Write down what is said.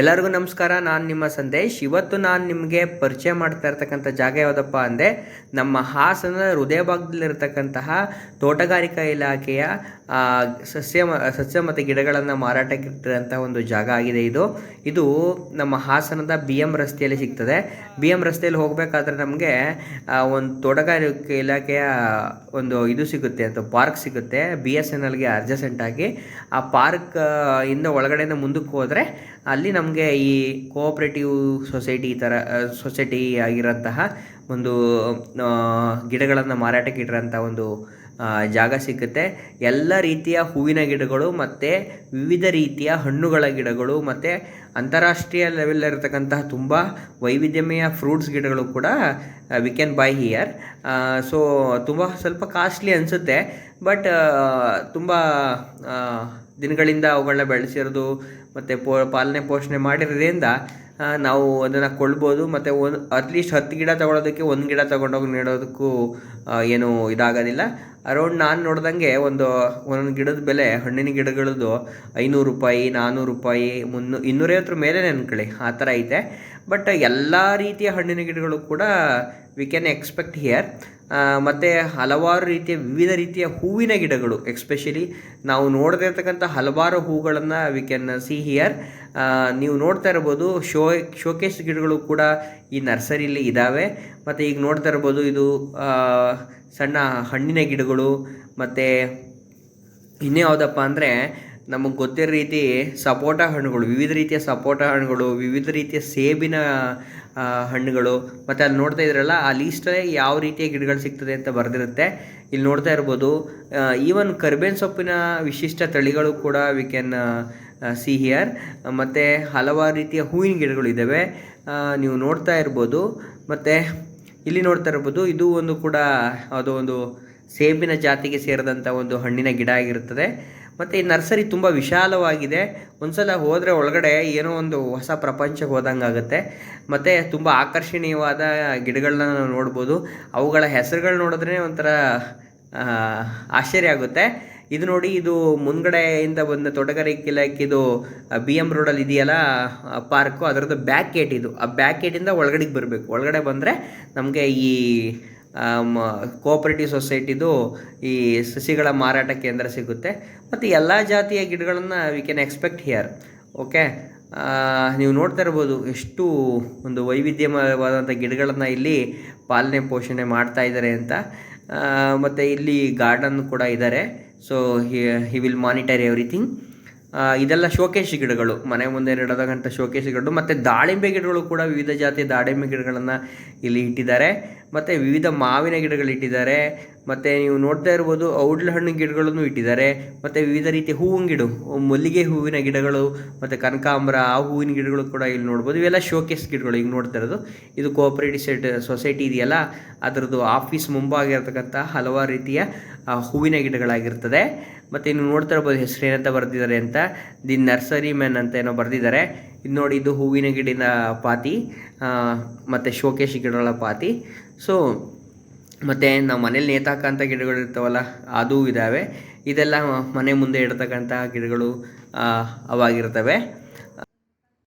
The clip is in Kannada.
ಎಲ್ಲರಿಗೂ ನಮಸ್ಕಾರ. ನಾನು ನಿಮ್ಮ ಸಂದೇಶ್. ಇವತ್ತು ನಾನು ನಿಮಗೆ ಪರಿಚಯ ಮಾಡ್ತಾ ಇರ್ತಕ್ಕಂಥ ಜಾಗ ಯಾವುದಪ್ಪ ಅಂದರೆ ನಮ್ಮ ಹಾಸನದ ಹೃದಯ ಭಾಗದಲ್ಲಿರ್ತಕ್ಕಂತಹ ತೋಟಗಾರಿಕಾ ಇಲಾಖೆಯ ಸಸ್ಯ ಮತ್ತು ಗಿಡಗಳನ್ನು ಮಾರಾಟಕ್ಕೆ ಇಟ್ಟಿರೋಂಥ ಒಂದು ಜಾಗ ಆಗಿದೆ. ಇದು ನಮ್ಮ ಹಾಸನದ BM ರಸ್ತೆಯಲ್ಲಿ ಸಿಗ್ತದೆ. BM ರಸ್ತೆಯಲ್ಲಿ ಹೋಗಬೇಕಾದ್ರೆ ನಮಗೆ ಒಂದು ತೋಟಗಾರಿಕೆ ಇಲಾಖೆಯ ಇದು ಸಿಗುತ್ತೆ ಅಂತ ಪಾರ್ಕ್ ಸಿಗುತ್ತೆ. BSNLಗೆ ಅಡ್ಜಸೆಂಟ್ ಆಗಿ ಆ ಪಾರ್ಕ್ ಇಂದ ಒಳಗಡೆಯಿಂದ ಮುಂದಕ್ಕೆ ಹೋದರೆ ಅಲ್ಲಿ ನಮಗೆ ಈ ಕೋಆಪ್ರೇಟಿವ್ ಸೊಸೈಟಿ ಆಗಿರೋಂತಹ ಒಂದು ಗಿಡಗಳನ್ನು ಮಾರಾಟಕ್ಕೆ ಇಟ್ಟಿರೋಂಥ ಒಂದು ಜಾಗ ಸಿಗುತ್ತೆ. ಎಲ್ಲ ರೀತಿಯ ಹೂವಿನ ಗಿಡಗಳು ಮತ್ತು ವಿವಿಧ ರೀತಿಯ ಹಣ್ಣುಗಳ ಗಿಡಗಳು ಮತ್ತು ಅಂತಾರಾಷ್ಟ್ರೀಯ ಲೆವೆಲಲ್ಲಿರ್ತಕ್ಕಂತಹ ತುಂಬ ವೈವಿಧ್ಯಮಯ ಫ್ರೂಟ್ಸ್ ಗಿಡಗಳು ಕೂಡ we can buy here. So ಸ್ವಲ್ಪ ಕಾಸ್ಟ್ಲಿ ಅನಿಸುತ್ತೆ, ಬಟ್ ತುಂಬ ದಿನಗಳಿಂದ ಅವುಗಳನ್ನ ಬೆಳೆಸಿರೋದು ಮತ್ತು ಪಾಲನೆ ಪೋಷಣೆ ಮಾಡಿರೋದ್ರಿಂದ ನಾವು ಅದನ್ನು ಕೊಳ್ಬೋದು. ಮತ್ತು ಅಟ್ಲೀಸ್ಟ್ 10 ಗಿಡ ತೊಗೊಳೋದಕ್ಕೆ 1 ಗಿಡ ತೊಗೊಂಡೋಗಿ ನೆಡೋದಕ್ಕೂ ಏನೂ ಇದಾಗೋದಿಲ್ಲ. ಅರೌಂಡ್ ನಾನು ನೋಡ್ದಂಗೆ ಒಂದೊಂದು ಗಿಡದ ಬೆಲೆ ಹಣ್ಣಿನ ಗಿಡಗಳದ್ದು 500 ರೂಪಾಯಿ, 400 ರೂಪಾಯಿ, 250 ಮೇಲೆ ಅನ್ಕೊಳ್ಳಿ, ಆ ಥರ ಐತೆ. ಬಟ್ ಎಲ್ಲ ರೀತಿಯ ಹಣ್ಣಿನ ಗಿಡಗಳು ಕೂಡ ವಿ ಕ್ಯಾನ್ ಎಕ್ಸ್ಪೆಕ್ಟ್ ಹಿಯರ್. ಮತ್ತು ಹಲವಾರು ವಿವಿಧ ರೀತಿಯ ಹೂವಿನ ಗಿಡಗಳು, ಎಕ್ಸ್ಪೆಷಲಿ ನಾವು ನೋಡದೇ ಇರ್ತಕ್ಕಂಥ ಹಲವಾರು ಹೂಗಳನ್ನು ವಿ ಕ್ಯಾನ್ ಸಿ ಹಿಯರ್. ನೀವು ನೋಡ್ತಾ ಇರ್ಬೋದು ಶೋಕೇಸ್ ಗಿಡಗಳು ಕೂಡ ಈ ನರ್ಸರಿಯಲ್ಲಿ ಇದ್ದಾವೆ. ಮತ್ತು ಈಗ ನೋಡ್ತಾ ಇರ್ಬೋದು ಇದು ಸಣ್ಣ ಹಣ್ಣಿನ ಗಿಡಗಳು. ಮತ್ತು ಇನ್ನೂ ಯಾವುದಪ್ಪ ಅಂದರೆ ನಮಗೆ ಗೊತ್ತಿರೋ ರೀತಿ ಸಪೋಟ ಹಣ್ಣುಗಳು, ವಿವಿಧ ರೀತಿಯ ಸಪೋಟ ಹಣ್ಣುಗಳು, ವಿವಿಧ ರೀತಿಯ ಸೇಬಿನ ಹಣ್ಣುಗಳು. ಮತ್ತು ಅಲ್ಲಿ ನೋಡ್ತಾ ಇದ್ರಲ್ಲ ಆ ಲೀಸ್ಟಲ್ಲೇ ಯಾವ ರೀತಿಯ ಗಿಡಗಳು ಸಿಗ್ತದೆ ಅಂತ ಬರೆದಿರುತ್ತೆ. ಇಲ್ಲಿ ನೋಡ್ತಾ ಇರ್ಬೋದು ಈವನ್ ಕರಿಬೇವಿನ ಸೊಪ್ಪಿನ ವಿಶಿಷ್ಟ ತಳಿಗಳು ಕೂಡ ವಿ ಕ್ಯಾನ್ ಸಿ ಹಿಯರ್. ಮತ್ತು ಹಲವಾರು ರೀತಿಯ ಹೂವಿನ ಗಿಡಗಳು ಇದ್ದಾವೆ, ನೀವು ನೋಡ್ತಾ ಇರ್ಬೋದು. ಮತ್ತು ಇಲ್ಲಿ ನೋಡ್ತಾ ಇರ್ಬೋದು ಇದು ಒಂದು ಕೂಡ ಯಾವುದೋ ಒಂದು ಸೇಬಿನ ಜಾತಿಗೆ ಸೇರಿದಂಥ ಒಂದು ಹಣ್ಣಿನ ಗಿಡ ಆಗಿರುತ್ತದೆ. ಮತ್ತು ಈ ನರ್ಸರಿ ತುಂಬ ವಿಶಾಲವಾಗಿದೆ. ಒಂದ್ಸಲ ಹೋದರೆ ಒಳಗಡೆ ಏನೋ ಒಂದು ಹೊಸ ಪ್ರಪಂಚಕ್ಕೆ ಹೋದಂಗೆ ಆಗುತ್ತೆ. ಮತ್ತು ತುಂಬ ಆಕರ್ಷಣೀಯವಾದ ಗಿಡಗಳನ್ನ ನಾವು ನೋಡ್ಬೋದು. ಅವುಗಳ ಹೆಸರುಗಳು ನೋಡಿದ್ರೆ ಒಂಥರ ಆಶ್ಚರ್ಯ ಆಗುತ್ತೆ. ಇದು ನೋಡಿ, ಇದು ಮುಂದ್ಗಡೆಯಿಂದ ಬಂದ ತೋಟಗಾರಿಕೆ ಇಲಾಖೆದು BM ರೋಡಲ್ಲಿ ಇದೆಯಲ್ಲ ಪಾರ್ಕು, ಅದರದ್ದು ಬ್ಯಾಕ್ ಗೇಟ್ ಇದು. ಆ ಬ್ಯಾಕ್ ಗೇಟಿಂದ ಒಳಗಡೆಗೆ ಬರಬೇಕು. ಒಳಗಡೆ ಬಂದರೆ ನಮಗೆ ಈ ಕೋಆಪರೇಟಿವ್ ಸೊಸೈಟಿದು ಈ ಸಸಿಗಳ ಮಾರಾಟ ಕೇಂದ್ರ ಸಿಗುತ್ತೆ. ಮತ್ತು ಎಲ್ಲ ಜಾತಿಯ ಗಿಡಗಳನ್ನು we can expect here. Okay, ನೀವು ನೋಡ್ತಾ ಇರ್ಬೋದು ಎಷ್ಟು ಒಂದು ವೈವಿಧ್ಯಮಯವಾದಂಥ ಗಿಡಗಳನ್ನು ಇಲ್ಲಿ ಪಾಲನೆ ಪೋಷಣೆ ಮಾಡ್ತಾ ಇದ್ದಾರೆ ಅಂತ. ಮತ್ತು ಇಲ್ಲಿ ಗಾರ್ಡನ್ ಕೂಡ ಇದ್ದಾರೆ. So he will monitor everything. ಇದೆಲ್ಲ ಶೋಕೇಶ್ ಗಿಡಗಳು, ಮನೆ ಮುಂದೆ ನೆಡೋದಂಥ ಶೋಕೇಶ್ ಗಿಡಗಳು. ಮತ್ತು ದಾಳಿಂಬೆ ಗಿಡಗಳು ಕೂಡ ವಿವಿಧ ಜಾತಿಯ ದಾಳಿಂಬೆ ಗಿಡಗಳನ್ನು ಇಲ್ಲಿ ಇಟ್ಟಿದ್ದಾರೆ. ಮತ್ತು ವಿವಿಧ ಮಾವಿನ ಗಿಡಗಳು ಇಟ್ಟಿದ್ದಾರೆ. ಮತ್ತು ನೀವು ನೋಡ್ತಾ ಇರ್ಬೋದು ಔಡ್ಲ ಹಣ್ಣಿನ ಗಿಡಗಳನ್ನು ಇಟ್ಟಿದ್ದಾರೆ. ಮತ್ತು ವಿವಿಧ ರೀತಿಯ ಹೂವಿನ ಗಿಡ, ಮಲ್ಲಿಗೆ ಹೂವಿನ ಗಿಡಗಳು ಮತ್ತು ಕನಕಾಂಬರ ಆ ಹೂವಿನ ಗಿಡಗಳು ಕೂಡ ಇಲ್ಲಿ ನೋಡ್ಬೋದು. ಇವೆಲ್ಲ ಶೋಕೇಸ್ ಗಿಡಗಳು. ಈಗ ನೋಡ್ತಾ ಇರೋದು ಇದು ಕೋಆಪರೇಟಿವ್ ಸೊಸೈಟಿ ಇದೆಯಲ್ಲ ಅದರದ್ದು ಆಫೀಸ್ ಮುಂಭಾಗಿರ್ತಕ್ಕಂಥ ಹಲವಾರು ರೀತಿಯ ಹೂವಿನ ಗಿಡಗಳಾಗಿರ್ತದೆ. ಮತ್ತು ಇನ್ನು ನೋಡ್ತಾ ಇರ್ಬೋದು ಹೆಸರು ಏನಂತ ಬರೆದಿದ್ದಾರೆ ಅಂತ, ದಿ ನರ್ಸರಿ ಮ್ಯಾನ್ ಅಂತ ಏನೋ ಬರೆದಿದ್ದಾರೆ. ಇದು ನೋಡಿ, ಇದು ಹೂವಿನ ಗಿಡದ ಪಾತಿ ಮತ್ತು ಶೋಕೇಶ್ ಗಿಡಗಳ ಪಾತಿ. ಸೊ ಮತ್ತು ನಾವು ಮನೇಲಿ ನೇತಾಕಂಥ ಗಿಡಗಳು ಇರ್ತಾವಲ್ಲ ಅದು ಇದ್ದಾವೆ. ಇದೆಲ್ಲ ಮನೆ ಮುಂದೆ ಇಡ್ತಕ್ಕಂಥ ಗಿಡಗಳು ಅವಾಗಿರ್ತವೆ.